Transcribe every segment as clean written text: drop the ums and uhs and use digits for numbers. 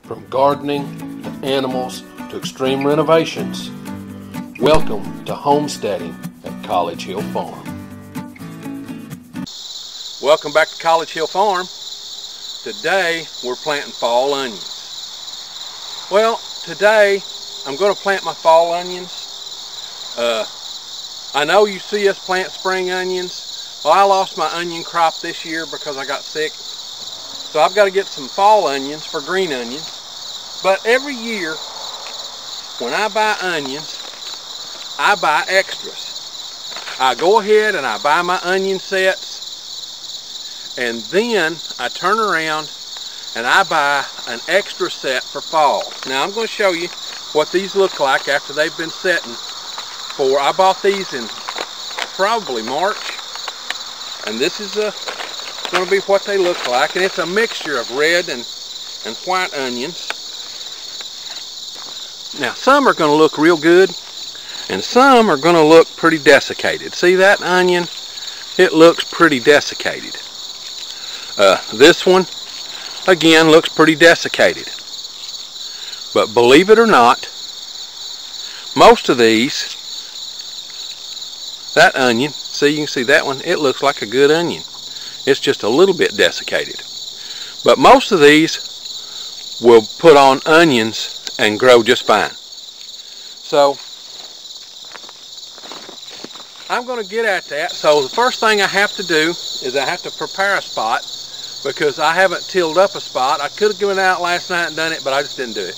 From gardening to animals to extreme renovations, welcome to homesteading at College Hill Farm. Welcome back to College Hill Farm. Today we're planting fall onions. Well, today I'm going to plant my fall onions. I know you see us plant spring onions. Well, I lost my onion crop this year because I got sick. So I've got to get some fall onions for green onions. But every year when I buy onions, I buy extras. I go ahead and I buy my onion sets, and then I turn around and I buy an extra set for fall. Now I'm going to show you what these look like after they've been setting for, I bought these in probably March, and this is going to be what they look like, and it's a mixture of red and white onions. Now some are going to look real good and some are going to look pretty desiccated. See that onion? It looks pretty desiccated. This one again looks pretty desiccated. But believe it or not, most of these, that onion, see, you can see that one, it looks like a good onion. It's just a little bit desiccated. But most of these will put on onions and grow just fine. So I'm going to get at that. So the first thing I have to do is I have to prepare a spot, because I haven't tilled up a spot. I could have given out last night and done it, but I just didn't do it.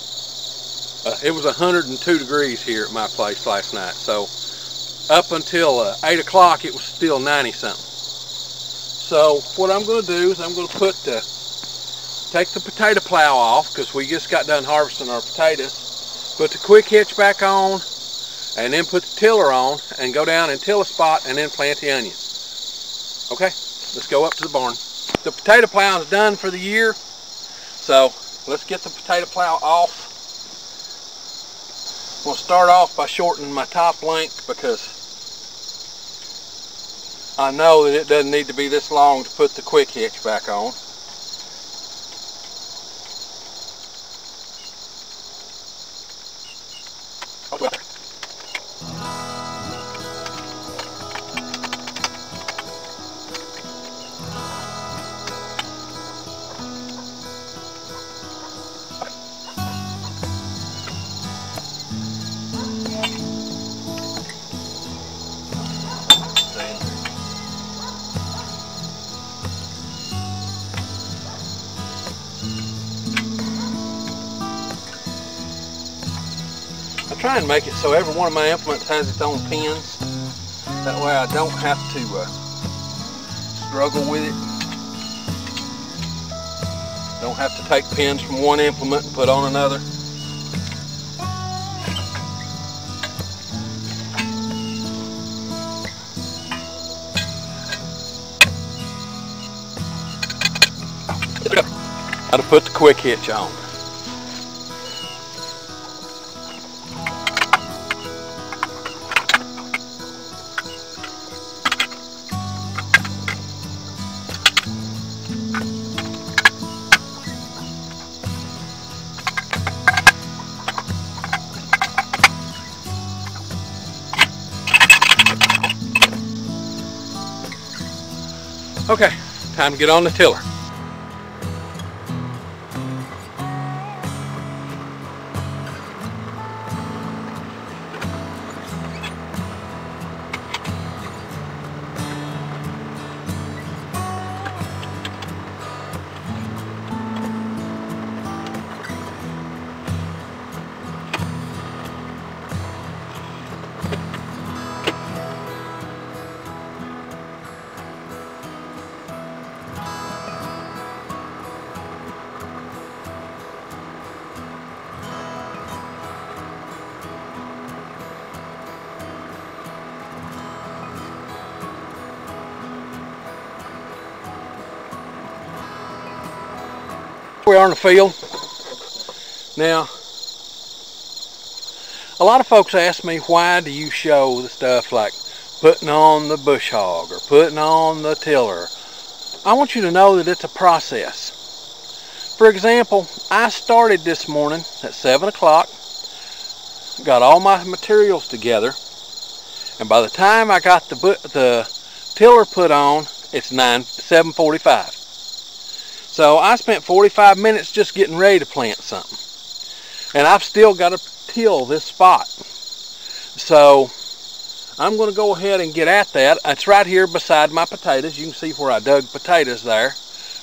It was 102 degrees here at my place last night. So up until 8 o'clock it was still 90 something. So what I'm going to do is I'm going to take the potato plow off, because we just got done harvesting our potatoes, put the quick hitch back on, and then put the tiller on and go down and till a spot and then plant the onions. Okay, let's go up to the barn. The potato plow is done for the year, so let's get the potato plow off. I'm going to start off by shortening my top length, because I know that it doesn't need to be this long to put the quick hitch back on. I try and make it so every one of my implements has its own pins. That way I don't have to struggle with it. Don't have to take pins from one implement and put on another. Got to put the quick hitch on. Okay, time to get on the tiller. We are in the field. Now, a lot of folks ask me, why do you show the stuff like putting on the bush hog or putting on the tiller? I want you to know that it's a process. For example, I started this morning at 7 o'clock, got all my materials together, and by the time I got the tiller put on, it's 7:45. So I spent 45 minutes just getting ready to plant something. And I've still got to till this spot. So I'm going to go ahead and get at that. It's right here beside my potatoes. You can see where I dug potatoes there,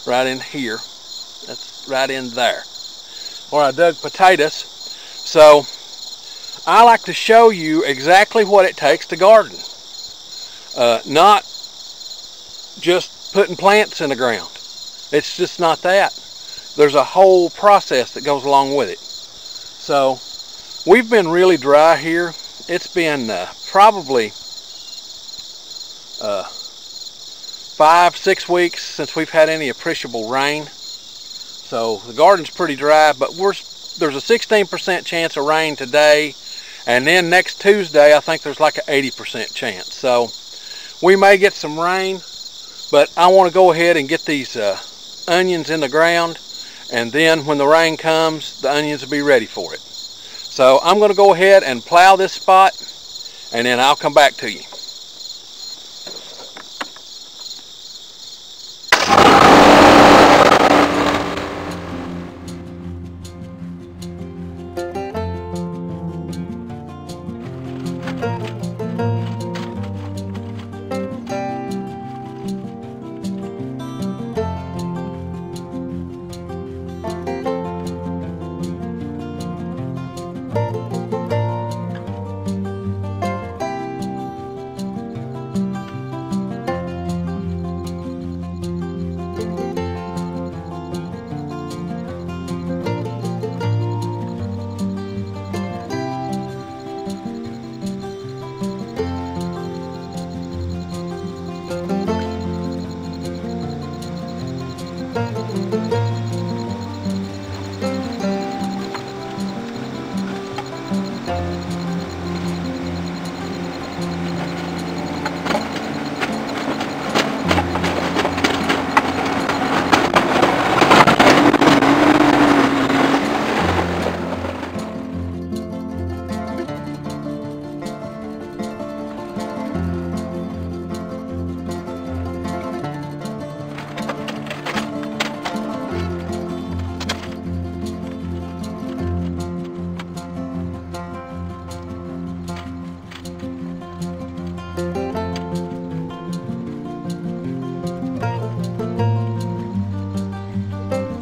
right in here. That's right in there, where I dug potatoes. So I like to show you exactly what it takes to garden. Not just putting plants in the ground. It's just not that. There's a whole process that goes along with it. So we've been really dry here. It's been probably 5-6 weeks since we've had any appreciable rain. So the garden's pretty dry, but there's a 16% chance of rain today, and then next Tuesday I think there's like an 80% chance. So we may get some rain, but I want to go ahead and get these onions in the ground, and then when the rain comes, the onions will be ready for it. So I'm going to go ahead and plow this spot, and then I'll come back to you.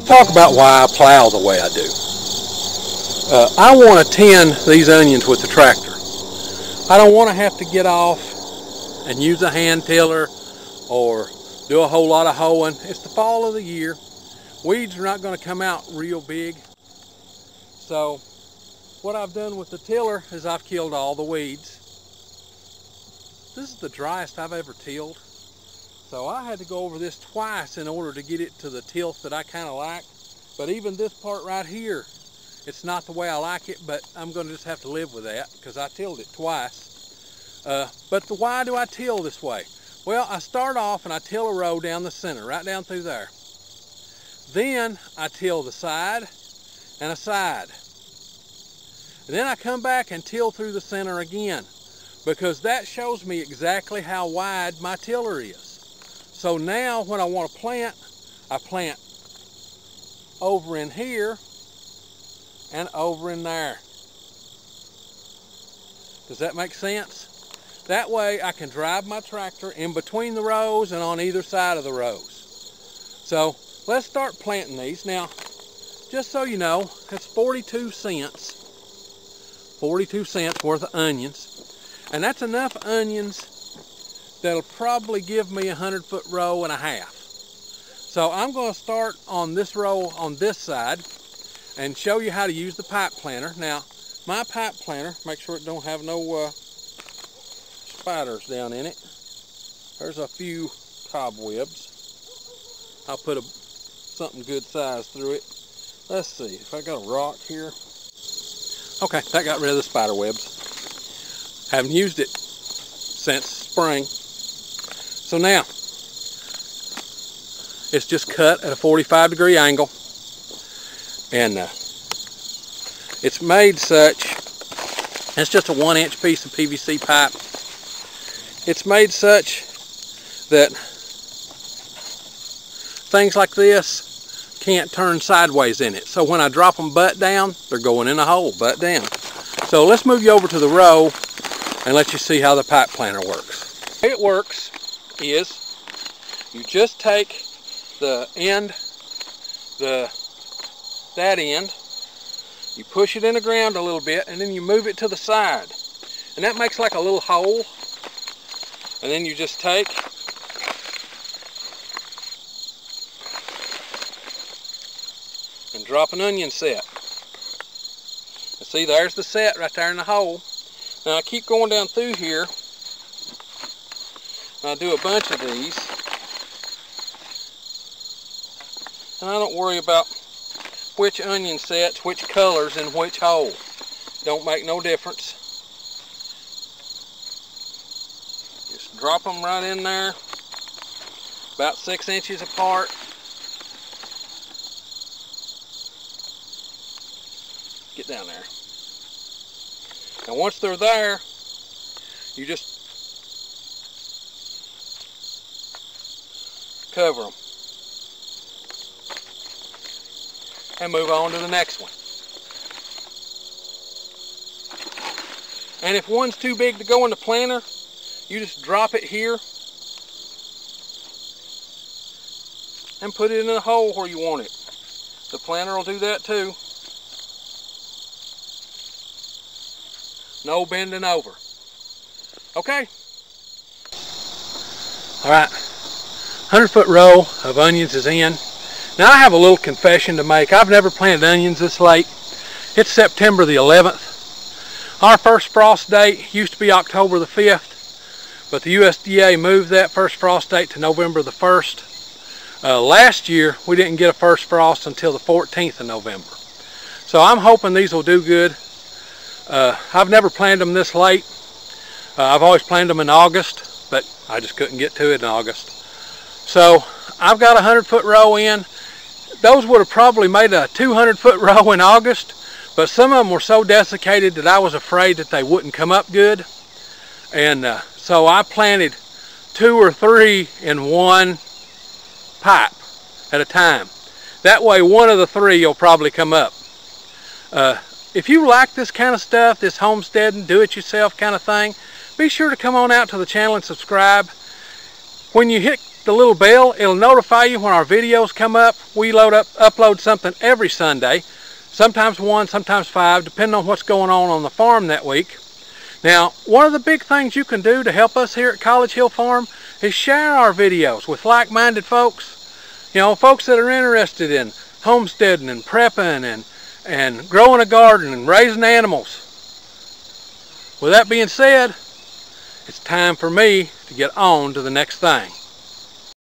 Talk about why I plow the way I do. I want to tend these onions with the tractor. I don't want to have to get off and use a hand tiller or do a whole lot of hoeing. It's the fall of the year. Weeds are not going to come out real big. So what I've done with the tiller is I've killed all the weeds. This is the driest I've ever tilled. So I had to go over this twice in order to get it to the tilth that I kind of like. But even this part right here, it's not the way I like it, but I'm going to just have to live with that because I tilled it twice. But why do I till this way? Well, I start off and I till a row down the center, right down through there. Then I till the side and a side. And then I come back and till through the center again, because that shows me exactly how wide my tiller is. So now when I want to plant, I plant over in here and over in there. Does that make sense? That way I can drive my tractor in between the rows and on either side of the rows. So let's start planting these. Now, just so you know, it's 42 cents. 42 cents worth of onions. And that's enough onions that'll probably give me a 100-foot row and a half. So I'm going to start on this row on this side and show you how to use the pipe planter. Now, my pipe planter, make sure it don't have no spiders down in it. There's a few cobwebs. I'll put something good size through it. Let's see if I got a rock here. Okay, that got rid of the spider webs. Haven't used it since spring. So now, it's just cut at a 45-degree angle. And it's made such, it's just a 1-inch piece of PVC pipe. It's made such that things like this can't turn sideways in it. So when I drop them butt down, they're going in a hole, butt down. So let's move you over to the row and let you see how the pipe planter works. The way it works is you just take the end, that end, you push it in the ground a little bit, and then you move it to the side. And that makes like a little hole. And then you just take and drop an onion set. And see, there's the set right there in the hole. Now I keep going down through here, and I do a bunch of these. And I don't worry about which onion sets, which colors in which hole. Don't make no difference. Just drop them right in there, about 6 inches apart. Get down there. Now once they're there, you just cover them and move on to the next one. And if one's too big to go in the planter, you just drop it here and put it in the hole where you want it. The planter will do that too. No bending over. Okay. Alright, 100-foot row of onions is in. Now I have a little confession to make. I've never planted onions this late. It's September the 11th. Our first frost date used to be October the 5th, but the USDA moved that first frost date to November the 1st. Last year we didn't get a first frost until the 14th of November. So I'm hoping these will do good. I've never planted them this late. I've always planted them in August, but I just couldn't get to it in August. So I've got a 100-foot row in. Those would have probably made a 200-foot row in August, but some of them were so desiccated that I was afraid that they wouldn't come up good. And so I planted 2 or 3 in one pipe at a time. That way one of the 3 will probably come up. If you like this kind of stuff, this homesteading, do-it-yourself kind of thing, be sure to come on out to the channel and subscribe. When you hit the little bell, it'll notify you when our videos come up. We upload something every Sunday, sometimes 1, sometimes 5, depending on what's going on the farm that week. Now, one of the big things you can do to help us here at College Hill Farm is share our videos with like-minded folks. You know, folks that are interested in homesteading and prepping and growing a garden and raising animals. With that being said, it's time for me to get on to the next thing.